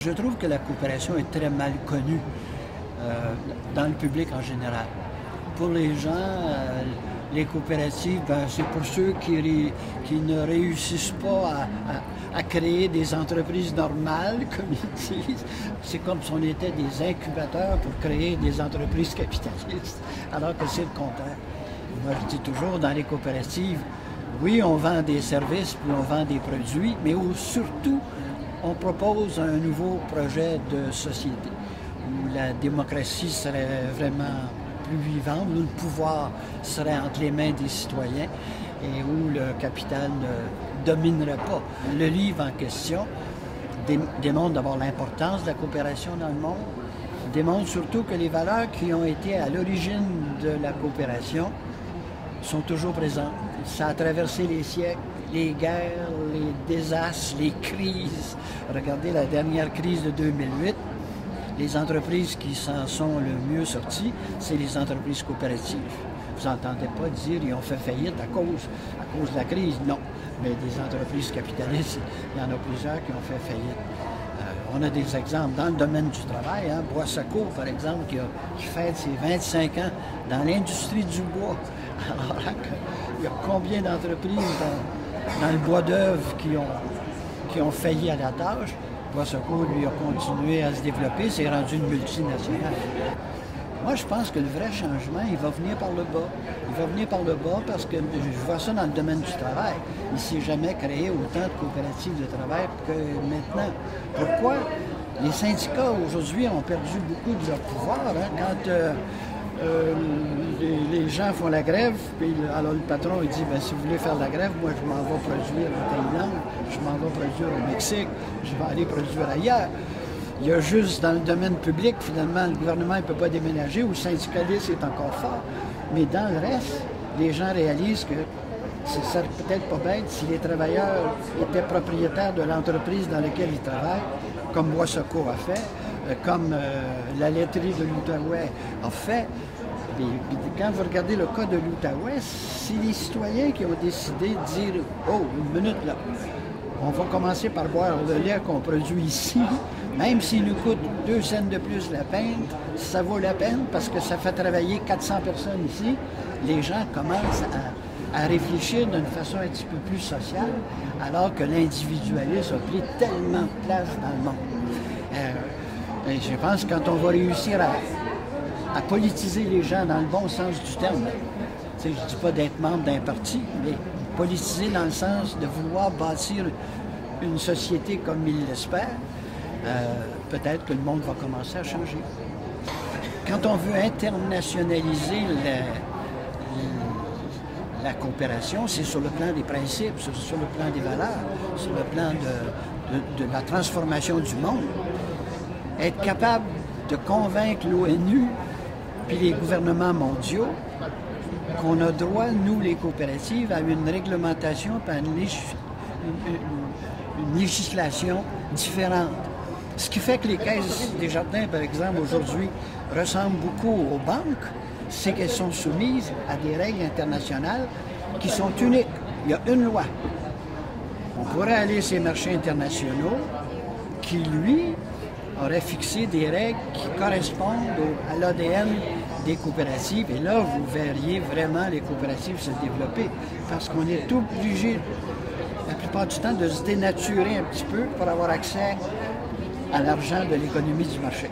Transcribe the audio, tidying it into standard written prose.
Je trouve que la coopération est très mal connue dans le public en général. Pour les gens, les coopératives, c'est pour ceux qui ne réussissent pas à créer des entreprises normales, comme ils disent. C'est comme si on était des incubateurs pour créer des entreprises capitalistes, alors que c'est le contraire. Moi, je dis toujours, dans les coopératives, oui, on vend des services, puis on vend des produits, mais surtout, on propose un nouveau projet de société où la démocratie serait vraiment plus vivante, où le pouvoir serait entre les mains des citoyens et où le capital ne dominerait pas. Le livre en question démontre d'abord l'importance de la coopération dans le monde, démontre surtout que les valeurs qui ont été à l'origine de la coopération sont toujours présentes. Ça a traversé les siècles, les guerres, les désastres, les crises. Regardez la dernière crise de 2008. Les entreprises qui s'en sont le mieux sorties, c'est les entreprises coopératives. Vous n'entendez pas dire qu'ils ont fait faillite à cause de la crise. Non. Mais des entreprises capitalistes, il y en a plusieurs qui ont fait faillite. On a des exemples dans le domaine du travail. Bois-Socco, par exemple, qui fête ses 25 ans dans l'industrie du bois. Alors, il y a combien d'entreprises dans le bois d'œuvre qui ont failli à la tâche? Bois-Socco, lui, a continué à se développer, c'est rendu une multinationale. Moi, je pense que le vrai changement, il va venir par le bas. Il va venir par le bas parce que je vois ça dans le domaine du travail. Il ne s'est jamais créé autant de coopératives de travail que maintenant. Pourquoi? Les syndicats, aujourd'hui, ont perdu beaucoup de leur pouvoir. Quand les gens font la grève, puis alors le patron il dit, si vous voulez faire la grève, moi je m'en vais produire en Thaïlande, je m'en vais produire au Mexique, je vais aller produire ailleurs. Il y a juste dans le domaine public, finalement, le gouvernement ne peut pas déménager, ou le syndicalisme est encore fort. Mais dans le reste, les gens réalisent que ce serait peut-être pas bête si les travailleurs étaient propriétaires de l'entreprise dans laquelle ils travaillent, comme Bois-Socco a fait, comme la laiterie de l'Outaouais a fait. Et quand vous regardez le cas de l'Outaouais, c'est les citoyens qui ont décidé de dire « Oh, une minute là, on va commencer par boire le lait qu'on produit ici, même s'il nous coûte 2 cents de plus la pinte, ça vaut la peine parce que ça fait travailler 400 personnes ici. » Les gens commencent à réfléchir d'une façon un petit peu plus sociale, alors que l'individualisme a pris tellement de place dans le monde. Et je pense que quand on va réussir à politiser les gens dans le bon sens du terme, je ne dis pas d'être membre d'un parti, mais politiser dans le sens de vouloir bâtir une société comme il l'espère, peut-être que le monde va commencer à changer. Quand on veut internationaliser la coopération, c'est sur le plan des principes, sur le plan des valeurs, sur le plan de la transformation du monde. Être capable de convaincre l'ONU puis les gouvernements mondiaux qu'on a droit, nous les coopératives, à une réglementation, à une législation différente. Ce qui fait que les caisses des jardins, par exemple, aujourd'hui, ressemblent beaucoup aux banques, c'est qu'elles sont soumises à des règles internationales qui sont uniques. Il y a une loi. On pourrait aller sur les marchés internationaux qui, lui, aurait fixé des règles qui correspondent à l'ADN des coopératives. Et là, vous verriez vraiment les coopératives se développer parce qu'on est obligé, la plupart du temps, de se dénaturer un petit peu pour avoir accès à l'argent de l'économie du marché.